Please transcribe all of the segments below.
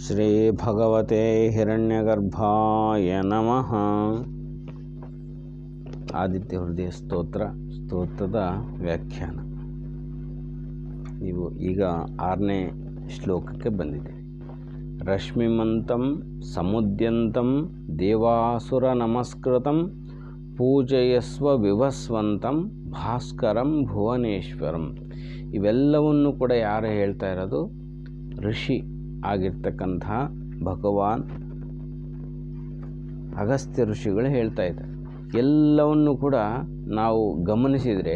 ಶ್ರೀಭಗವತೆ ಹಿರಣ್ಯಗರ್ಭಾಯ ನಮಃ. ಆದಿತ್ಯ ಹೃದಯ ಸ್ತೋತ್ರದ ವ್ಯಾಖ್ಯಾನ. ನೀವು ಈಗ 6ನೇ ಶ್ಲೋಕಕ್ಕೆ ಬಂದಿದೆ. ರಶ್ಮಿಮಂತಂ ಸಮುದ್ಯಂತಂ ದೇವಾಸುರ ನಮಸ್ಕೃತಂ ಪೂಜಯಸ್ವ ವಿಭಸ್ವಂತಂ ಭಾಸ್ಕರಂ ಭುವನೇಶ್ವರಂ. ಇವೆಲ್ಲವನ್ನು ಕೂಡ ಯಾರು ಹೇಳ್ತಾ ಇರೋದು? ಋಷಿ ಆಗಿರ್ತಕ್ಕಂಥ ಭಗವಾನ್ ಅಗಸ್ತ್ಯ ಋಷಿಗಳು ಹೇಳ್ತಾ ಇದ್ದಾರೆ. ಎಲ್ಲವನ್ನು ಕೂಡ ನಾವು ಗಮನಿಸಿದರೆ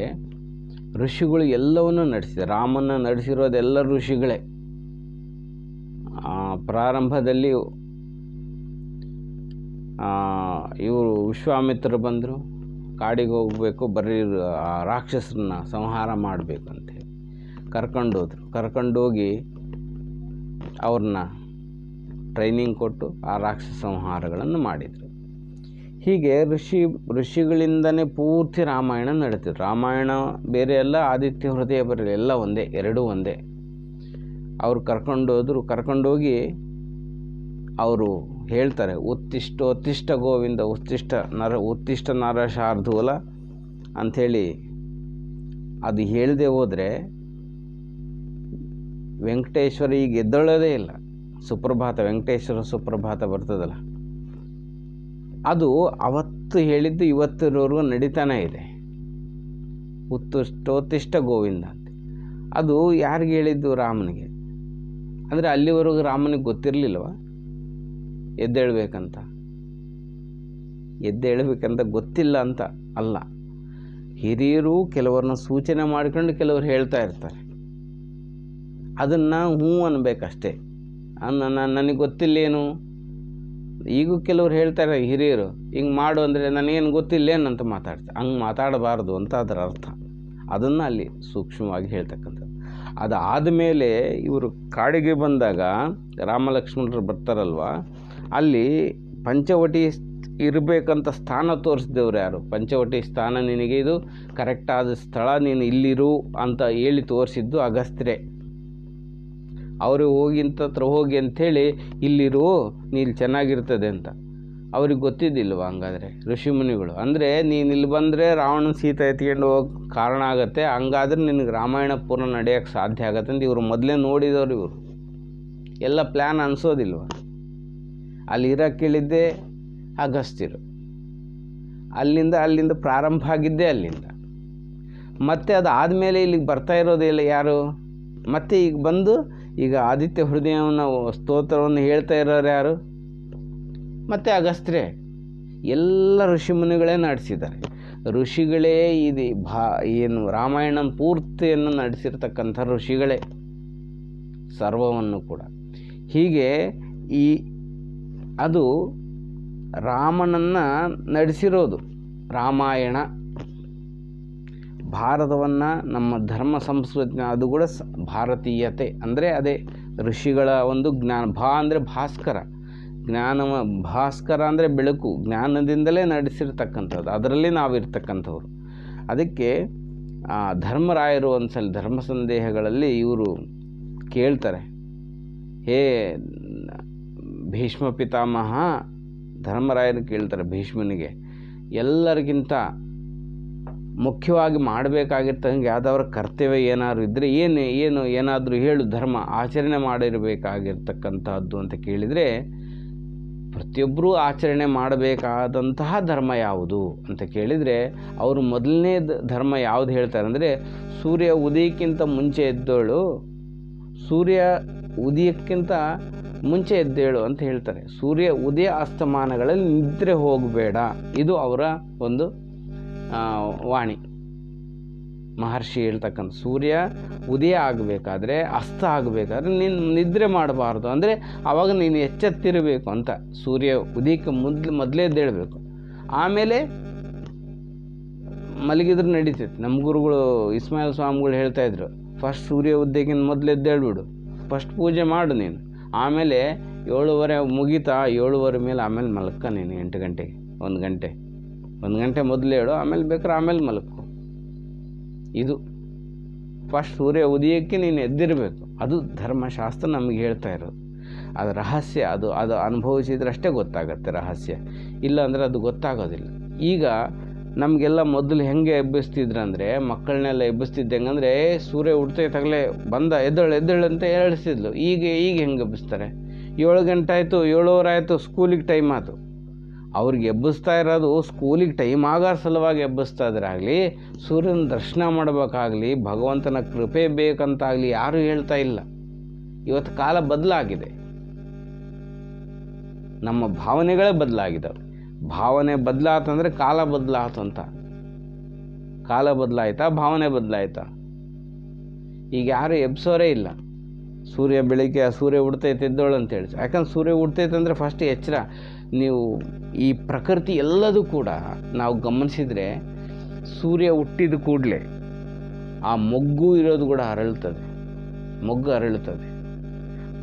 ಋಷಿಗಳು ಎಲ್ಲವನ್ನು ನಡೆಸಿದ್ದಾರೆ. ರಾಮನ ನಡೆಸಿರೋದೆಲ್ಲ ಋಷಿಗಳೇ. ಪ್ರಾರಂಭದಲ್ಲಿ ಇವರು ವಿಶ್ವಾಮಿತ್ರರು ಬಂದರು, ಕಾಡಿಗೆ ಹೋಗಬೇಕು, ಬರೀ ರಾಕ್ಷಸರನ್ನ ಸಂಹಾರ ಮಾಡಬೇಕು ಅಂತೇಳಿ ಕರ್ಕೊಂಡೋದ್ರು. ಕರ್ಕೊಂಡೋಗಿ ಅವ್ರನ್ನ ಟ್ರೈನಿಂಗ್ ಕೊಟ್ಟು ಆ ರಾಕ್ಷಸ ಸಂಹಾರಗಳನ್ನು ಮಾಡಿದರು. ಹೀಗೆ ಋಷಿಗಳಿಂದನೇ ಪೂರ್ತಿ ರಾಮಾಯಣ ನಡೀತಿದ್ರು. ರಾಮಾಯಣ ಬೇರೆ ಅಲ್ಲ, ಆದಿತ್ಯ ಹೃದಯ ಬೇರೆ, ಎಲ್ಲ ಒಂದೇ, ಎರಡೂ ಒಂದೇ. ಅವರು ಕರ್ಕೊಂಡೋಗಿ ಅವರು ಹೇಳ್ತಾರೆ, ಉತ್ತಿಷ್ಟ ಗೋವಿಂದ, ಉತ್ತಿಷ್ಟ ನರ ಶಾರ್ದೂಲ ಅಂಥೇಳಿ. ಅದು ಹೇಳದೆ ಹೋದರೆ ವೆಂಕಟೇಶ್ವರ ಈಗ ಎದ್ದೊಳ್ಳೋದೇ ಇಲ್ಲ. ಸುಪ್ರಭಾತ, ವೆಂಕಟೇಶ್ವರ ಸುಪ್ರಭಾತ ಬರ್ತದಲ್ಲ, ಅದು ಅವತ್ತು ಹೇಳಿದ್ದು ಇವತ್ತಿನವರೆಗೂ ನಡೀತಾನೆ ಇದೆ. ಉತ್ತಿಷ್ಟ ಗೋವಿಂದ ಅಂತ. ಅದು ಯಾರಿಗೆ ಹೇಳಿದ್ದು? ರಾಮನಿಗೆ. ಅಂದರೆ ಅಲ್ಲಿವರೆಗೂ ರಾಮನಿಗೆ ಗೊತ್ತಿರಲಿಲ್ವ ಎದ್ದೇಳಬೇಕಂತ ಗೊತ್ತಿಲ್ಲ ಅಂತ ಅಲ್ಲ. ಹಿರಿಯರು ಕೆಲವ್ರನ್ನ ಸೂಚನೆ ಮಾಡಿಕೊಂಡು ಕೆಲವರು ಹೇಳ್ತಾ ಇರ್ತಾರೆ. ಅದನ್ನು ಹ್ಞೂ ಅನ್ಬೇಕಷ್ಟೇ. ನನಗೆ ಗೊತ್ತಿಲ್ಲೇನು. ಈಗೂ ಕೆಲವ್ರು ಹೇಳ್ತಾರೆ ಹಿರಿಯರು, ಹಿಂಗೆ ಮಾಡು ಅಂದರೆ ನನಗೇನು ಗೊತ್ತಿಲ್ಲೇನಂತ ಮಾತಾಡ್ತಾರೆ. ಹಂಗೆ ಮಾತಾಡಬಾರ್ದು ಅಂತ ಅದರ ಅರ್ಥ. ಅದನ್ನು ಅಲ್ಲಿ ಸೂಕ್ಷ್ಮವಾಗಿ ಹೇಳ್ತಕ್ಕಂಥದ್ದು. ಅದಾದ ಮೇಲೆ ಇವರು ಕಾಡಿಗೆ ಬಂದಾಗ ರಾಮಲಕ್ಷ್ಮಣರು ಬರ್ತಾರಲ್ವ, ಅಲ್ಲಿ ಪಂಚವಟಿ ಇರಬೇಕಂತ ಸ್ಥಾನ ತೋರಿಸಿದವ್ರು ಯಾರು? ಪಂಚವಟಿ ಸ್ಥಾನ ನಿನಗೆ ಇದು ಕರೆಕ್ಟಾದ ಸ್ಥಳ, ನೀನು ಇಲ್ಲಿರು ಅಂತ ಹೇಳಿ ತೋರಿಸಿದ್ದು ಅಗಸ್ತ್ಯರೇ. ಅವರು ಹೋಗಿ ಅಂಥೇಳಿ ಇಲ್ಲಿರು, ನೀನು ಚೆನ್ನಾಗಿರ್ತದೆ ಅಂತ ಅವ್ರಿಗೆ ಗೊತ್ತಿದ್ದಿಲ್ವ? ಹಂಗಾದರೆ ಋಷಿಮುನಿಗಳು ಅಂದರೆ ನೀನು ಇಲ್ಲಿ ಬಂದರೆ ರಾವಣನ ಸೀತೆ ಎತ್ಕೊಂಡು ಹೋಗಿ ಕಾರಣ ಆಗುತ್ತೆ, ಹಂಗಾದ್ರೆ ನಿನಗೆ ರಾಮಾಯಣ ಪೂರ್ಣ ನಡೆಯೋಕ್ಕೆ ಸಾಧ್ಯ ಆಗತ್ತೆ ಅಂತ ಇವರು ಮೊದಲೇ ನೋಡಿದವರು. ಇವರು ಎಲ್ಲ ಪ್ಲ್ಯಾನ್ ಅನಿಸೋದಿಲ್ವ? ಅಲ್ಲಿ ಇರೋಕ್ಕೇಳಿದ್ದೆ ಅಗಸ್ತ್ಯರು. ಅಲ್ಲಿಂದ ಪ್ರಾರಂಭ ಆಗಿದ್ದೇ ಅಲ್ಲಿಂದ. ಮತ್ತು ಅದು ಆದಮೇಲೆ ಇಲ್ಲಿಗೆ ಬರ್ತಾ ಇರೋದಿಲ್ಲ ಯಾರು? ಮತ್ತು ಈಗ ಬಂದು ಈಗ ಆದಿತ್ಯ ಹೃದಯವನ್ನು ಸ್ತೋತ್ರವನ್ನು ಹೇಳ್ತಾ ಇರೋರು ಯಾರು? ಮತ್ತು ಅಗಸ್ತ್ಯರೇ. ಎಲ್ಲ ಋಷಿಮುನಿಗಳೇ ನಡೆಸಿದ್ದಾರೆ. ಋಷಿಗಳೇ ಇದು ಏನು ರಾಮಾಯಣ ಪೂರ್ತಿಯನ್ನು ನಡೆಸಿರ್ತಕ್ಕಂಥ ಋಷಿಗಳೇ ಸರ್ವವನ್ನು ಕೂಡ. ಹೀಗೆ ಅದು ರಾಮನನ್ನು ನಡೆಸಿರೋದು ರಾಮಾಯಣ. ಭಾರತವನ್ನು ನಮ್ಮ ಧರ್ಮ ಸಂಸ್ಕೃತಿ, ಅದು ಕೂಡ ಭಾರತೀಯತೆ ಅಂದರೆ ಅದೇ ಋಷಿಗಳ ಒಂದು ಜ್ಞಾನ. ಅಂದರೆ ಭಾಸ್ಕರ, ಭಾಸ್ಕರ ಅಂದರೆ ಬೆಳಕು, ಜ್ಞಾನದಿಂದಲೇ ನಡೆಸಿರ್ತಕ್ಕಂಥದ್ದು. ಅದರಲ್ಲಿ ನಾವಿರ್ತಕ್ಕಂಥವ್ರು. ಅದಕ್ಕೆ ಧರ್ಮರಾಯರು ಒಂದ್ಸಲ ಧರ್ಮ ಸಂದೇಹಗಳಲ್ಲಿ ಇವರು ಕೇಳ್ತಾರೆ, ಹೇ ಭೀಷ್ಮ ಪಿತಾಮಹ, ಧರ್ಮರಾಯರು ಕೇಳ್ತಾರೆ ಭೀಷ್ಮನಿಗೆ, ಎಲ್ಲರಿಗಿಂತ ಮುಖ್ಯವಾಗಿ ಮಾಡಬೇಕಾಗಿರ್ತಂಗೆ ಯಾವುದಾದ್ರು ಕರ್ತವ್ಯ ಏನಾದ್ರು ಇದ್ದರೆ ಏನಾದರೂ ಹೇಳು, ಧರ್ಮ ಆಚರಣೆ ಮಾಡಿರಬೇಕಾಗಿರ್ತಕ್ಕಂಥದ್ದು ಅಂತ ಕೇಳಿದರೆ, ಪ್ರತಿಯೊಬ್ಬರೂ ಆಚರಣೆ ಮಾಡಬೇಕಾದಂತಹ ಧರ್ಮ ಯಾವುದು ಅಂತ ಕೇಳಿದರೆ ಅವರು ಮೊದಲನೇ ಧರ್ಮ ಯಾವುದು ಹೇಳ್ತಾರೆ ಅಂದರೆ, ಸೂರ್ಯ ಉದಯಕ್ಕಿಂತ ಮುಂಚೆ ಎದ್ದೇಳು, ಸೂರ್ಯ ಉದಯಕ್ಕಿಂತ ಮುಂಚೆ ಎದ್ದೇಳು ಅಂತ ಹೇಳ್ತಾರೆ. ಸೂರ್ಯ ಉದಯ ಅಸ್ತಮಾನಗಳಲ್ಲಿ ನಿದ್ರೆ ಹೋಗಬೇಡ. ಇದು ಅವರ ಒಂದು ವಾಣಿ. ಮಹರ್ಷಿ ಹೇಳ್ತಕ್ಕಂಥ ಸೂರ್ಯ ಉದಯ ಆಗಬೇಕಾದ್ರೆ, ಅಸ್ತ ಆಗಬೇಕಾದ್ರೆ ನೀನು ನಿದ್ರೆ ಮಾಡಬಾರ್ದು. ಅಂದರೆ ಆವಾಗ ನೀನು ಎಚ್ಚೆತ್ತಿರಬೇಕು ಅಂತ. ಸೂರ್ಯ ಉದಯಕ್ಕೆ ಮೊದಲೇ ಎದ್ದೇಳಬೇಕು, ಆಮೇಲೆ ಮಲಗಿದ್ರೆ ನಡೀತೈತೆ. ನಮ್ಮ ಗುರುಗಳು ಇಸ್ಮಾಯಿಲ್ ಸ್ವಾಮಿಗಳು ಹೇಳ್ತಾಯಿದ್ರು, ಫಸ್ಟ್ ಸೂರ್ಯ ಉದಯಕ್ಕಿಂತ ಮೊದಲು ಎದ್ದೇಳ್ಬಿಡು, ಫಸ್ಟ್ ಪೂಜೆ ಮಾಡು ನೀನು, ಆಮೇಲೆ 7:30 ಮುಗೀತಾ 7:30 ಮೇಲೆ ಆಮೇಲೆ ಮಲಕ್ಕ ನೀನು 8 ಗಂಟೆಗೆ, 1 ಗಂಟೆ ಮೊದಲು ಹೇಳು, ಆಮೇಲೆ ಬೇಕಾದ್ರೆ ಆಮೇಲೆ ಮಲಕ್ಕು. ಇದು ಫಸ್ಟ್ ಸೂರ್ಯ ಉದಯಕ್ಕೆ ನೀನು ಎದ್ದಿರಬೇಕು. ಅದು ಧರ್ಮಶಾಸ್ತ್ರ ನಮಗೆ ಹೇಳ್ತಾ ಇರೋದು. ಅದು ರಹಸ್ಯ, ಅದು ಅದು ಅನುಭವಿಸಿದ್ರಷ್ಟೇ ಗೊತ್ತಾಗತ್ತೆ ರಹಸ್ಯ, ಇಲ್ಲ ಅಂದರೆ ಅದು ಗೊತ್ತಾಗೋದಿಲ್ಲ. ಈಗ ನಮಗೆಲ್ಲ ಮೊದಲು ಹೆಂಗೆ ಎಬ್ಬಿಸ್ತಿದ್ರಂದರೆ, ಮಕ್ಕಳನ್ನೆಲ್ಲ ಎಬ್ಬಿಸ್ತಿದ್ದೆ ಹೆಂಗಂದರೆ, ಸೂರ್ಯ ಹುಡ್ತೈತಾಗಲೇ ಬಂದ ಎದ್ದೇಳು ಅಂತ ಹೇಳಿಸ್ತಿದ್ಲು. ಈಗ ಹೆಂಗೆ ಎಬ್ಬಿಸ್ತಾರೆ? 7 ಗಂಟೆ ಆಯಿತು, 7:15 ಆಯಿತು, ಸ್ಕೂಲಿಗೆ ಟೈಮ್ ಆಯಿತು. ಅವ್ರಿಗೆ ಎಬ್ಬಿಸ್ತಾ ಇರೋದು ಸ್ಕೂಲಿಗೆ ಟೈಮ್ ಆಗೋ ಸಲುವಾಗಿ ಎಬ್ಬಿಸ್ತಾ ಇದ್ರಾಗಲಿ, ಸೂರ್ಯನ ದರ್ಶನ ಮಾಡಬೇಕಾಗಲಿ, ಭಗವಂತನ ಕೃಪೆ ಬೇಕಂತಾಗಲಿ ಯಾರೂ ಹೇಳ್ತಾ ಇಲ್ಲ. ಇವತ್ತು ಕಾಲ ಬದಲಾಗಿದೆ, ನಮ್ಮ ಭಾವನೆಗಳೇ ಬದಲಾಗಿದ್ದಾವೆ. ಭಾವನೆ ಬದಲಾತಂದರೆ ಕಾಲ ಬದಲಾತು ಅಂತ. ಕಾಲ ಬದಲಾಯ್ತಾ, ಭಾವನೆ ಬದಲಾಯ್ತಾ? ಈಗ ಯಾರು ಎಬ್ಸೋರೇ ಇಲ್ಲ. ಬೆಳಿಗ್ಗೆ ಸೂರ್ಯ ಹುಡ್ತೈತೆ ಎದ್ದೋಳು ಅಂತೇಳಿ. ಯಾಕಂದ್ರೆ ಸೂರ್ಯ ಹುಡ್ತೈತೆ ಅಂದರೆ ಫಸ್ಟ್ ಎಚ್ಚರ. ನೀವು ಈ ಪ್ರಕೃತಿ ಎಲ್ಲದೂ ಕೂಡ ನಾವು ಗಮನಿಸಿದರೆ, ಸೂರ್ಯ ಹುಟ್ಟಿದ ಕೂಡಲೇ ಆ ಮೊಗ್ಗು ಇರೋದು ಕೂಡ ಮೊಗ್ಗು ಅರಳುತ್ತದೆ.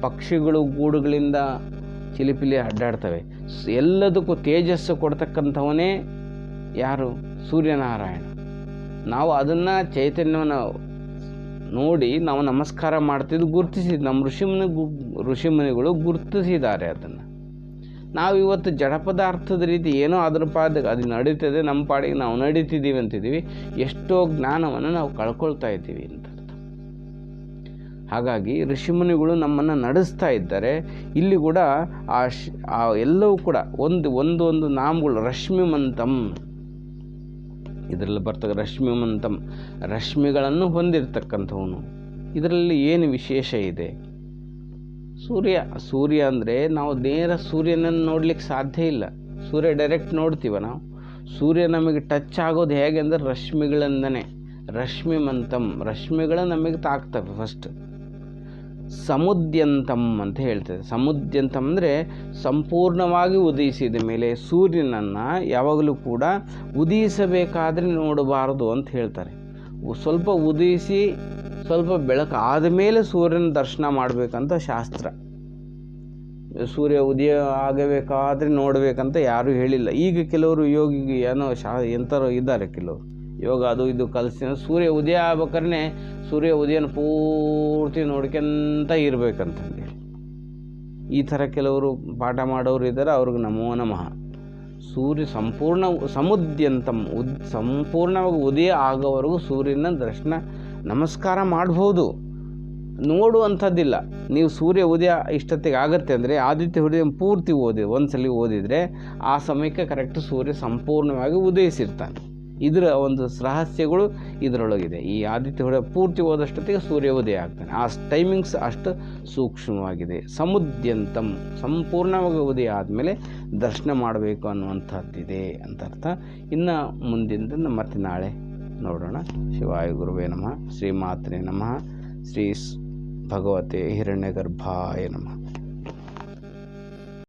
ಪಕ್ಷಿಗಳು ಗೂಡುಗಳಿಂದ ಚಿಲಿಪಿಲಿ ಅಡ್ಡಾಡ್ತವೆ. ಎಲ್ಲದಕ್ಕೂ ತೇಜಸ್ಸು ಕೊಡ್ತಕ್ಕಂಥವನೇ ಯಾರು? ಸೂರ್ಯನಾರಾಯಣ. ನಾವು ಅದನ್ನು ಚೈತನ್ಯವನ್ನು ನೋಡಿ ನಾವು ನಮಸ್ಕಾರ ಮಾಡ್ತಿದ್ದು ಗುರುತಿಸಿದ್ದು, ನಮ್ಮ ಋಷಿಮುನಿಗಳು ಗುರುತಿಸಿದ್ದಾರೆ ಅದನ್ನು. ನಾವು ಇವತ್ತು ಜಡ ಪದಾರ್ಥದ ರೀತಿ ಏನೋ ಅದ್ರ ಪಾದಕ್ಕೆ ಅದು ನಡೀತದೆ, ನಮ್ಮ ಪಾಡಿಗೆ ನಾವು ನಡೀತಿದ್ದೀವಿ ಅಂತಿದ್ದೀವಿ. ಎಷ್ಟೋ ಜ್ಞಾನವನ್ನು ನಾವು ಕಳ್ಕೊಳ್ತಾ ಇದ್ದೀವಿ ಅಂತ. ಹಾಗಾಗಿ ಋಷಿಮುನಿಗಳು ನಮ್ಮನ್ನು ನಡೆಸ್ತಾ ಇದ್ದಾರೆ. ಇಲ್ಲಿ ಕೂಡ ಆ ಎಲ್ಲವೂ ಕೂಡ ಒಂದು ನಾಮಗಳು. ರಶ್ಮಿಮಂತಂ, ಇದರಲ್ಲಿ ಬರ್ತಕ್ಕ ರಶ್ಮಿಮಂತಂ, ರಶ್ಮಿಗಳನ್ನು ಹೊಂದಿರತಕ್ಕಂಥವನು. ಇದರಲ್ಲಿ ಏನು ವಿಶೇಷ ಇದೆ? ಸೂರ್ಯ ಅಂದರೆ ನಾವು ನೇರ ಸೂರ್ಯನನ್ನು ನೋಡ್ಲಿಕ್ಕೆ ಸಾಧ್ಯ ಇಲ್ಲ. ಸೂರ್ಯ ಡೈರೆಕ್ಟ್ ನೋಡ್ತೀವ ನಾವು. ಸೂರ್ಯ ನಮಗೆ ಟಚ್ ಆಗೋದು ಹೇಗೆ ಅಂದರೆ ರಶ್ಮಿಗಳಿಂದನೇ. ರಶ್ಮಿಮಂತಂ, ರಶ್ಮಿಗಳು ನಮಗೆ ತಾಕ್ತವೆ ಫಸ್ಟ್. ಸಮುದ್ಯಂತಂ ಅಂತ ಹೇಳ್ತದೆ. ಸಮುದ್ಯಂತಂ ಅಂದರೆ ಸಂಪೂರ್ಣವಾಗಿ ಉದಯಿಸಿದ ಮೇಲೆ ಸೂರ್ಯನನ್ನು ಯಾವಾಗಲೂ ಕೂಡ ಉದಯಿಸಬೇಕಾದ್ರೆ ನೋಡಬಾರದು ಅಂತ ಹೇಳ್ತಾರೆ. ಸ್ವಲ್ಪ ಉದಯಿಸಿ ಸ್ವಲ್ಪ ಬೆಳಕು ಆದಮೇಲೆ ಸೂರ್ಯನ ದರ್ಶನ ಮಾಡಬೇಕಂತ ಶಾಸ್ತ್ರ. ಸೂರ್ಯ ಉದಯ ಆಗಬೇಕಾದ್ರೆ ನೋಡಬೇಕಂತ ಯಾರೂ ಹೇಳಿಲ್ಲ. ಈಗ ಕೆಲವರು ಯೋಗಿಗೆ ಏನೋ ಎಂಥರೋ ಇದ್ದಾರೆ, ಕೆಲವರು ಯೋಗ ಅದು ಇದು ಕಲಿಸಿ ಸೂರ್ಯ ಉದಯ ಆಗ್ಬೇಕಾದ್ರೆ ಸೂರ್ಯ ಉದಯನ ಪೂರ್ತಿ ನೋಡ್ಕೊಂತ ಇರಬೇಕಂತಂದೇಳಿ ಈ ಥರ ಕೆಲವರು ಪಾಠ ಮಾಡೋರು ಇದ್ದಾರೆ. ಅವ್ರಿಗೆ ನಮೋ ನಮಃ. ಸೂರ್ಯ ಸಂಪೂರ್ಣವಾಗಿ ಉದಯ ಆಗೋವರೆಗೂ ಸೂರ್ಯನ ದರ್ಶನ ನಮಸ್ಕಾರ ಮಾಡ್ಬೋದು, ನೋಡುವಂಥದ್ದಿಲ್ಲ. ನೀವು ಸೂರ್ಯ ಉದಯ ಇಷ್ಟೊತ್ತಿಗೆ ಆಗುತ್ತೆ ಅಂದರೆ ಆದಿತ್ಯ ಹೃದಯ ಪೂರ್ತಿ ಒಂದ್ಸಲಿ ಓದಿದರೆ ಆ ಸಮಯಕ್ಕೆ ಕರೆಕ್ಟ್ ಸೂರ್ಯ ಸಂಪೂರ್ಣವಾಗಿ ಉದಯಿಸಿರ್ತಾನೆ. ಇದರ ಒಂದು ರಹಸ್ಯಗಳು ಇದರೊಳಗಿದೆ. ಈ ಆದಿತ್ಯ ಹೃದಯ ಪೂರ್ತಿ ಓದಷ್ಟೊತ್ತಿಗೆ ಸೂರ್ಯ ಉದಯ ಆಗ್ತಾನೆ. ಆ ಟೈಮಿಂಗ್ಸ್ ಅಷ್ಟು ಸೂಕ್ಷ್ಮವಾಗಿದೆ. ಸಮುದ್ಯಂತಂ, ಸಂಪೂರ್ಣವಾಗಿ ಉದಯ ಆದಮೇಲೆ ದರ್ಶನ ಮಾಡಬೇಕು ಅನ್ನುವಂಥದ್ದಿದೆ ಅಂತ ಅರ್ಥ. ಇನ್ನು ಮುಂದಿನ ಮತ್ತೆ ನಾಳೆ ನೋಡೋಣ. ಶಿವಾಯ ಗುರುವೇ ನಮಃ. ಶ್ರೀಮಾತ್ರೆ ನಮಃ. ಶ್ರೀ ಭಗವತೆ ಹಿರಣ್ಯಗರ್ಭಾಯ ನಮಃ.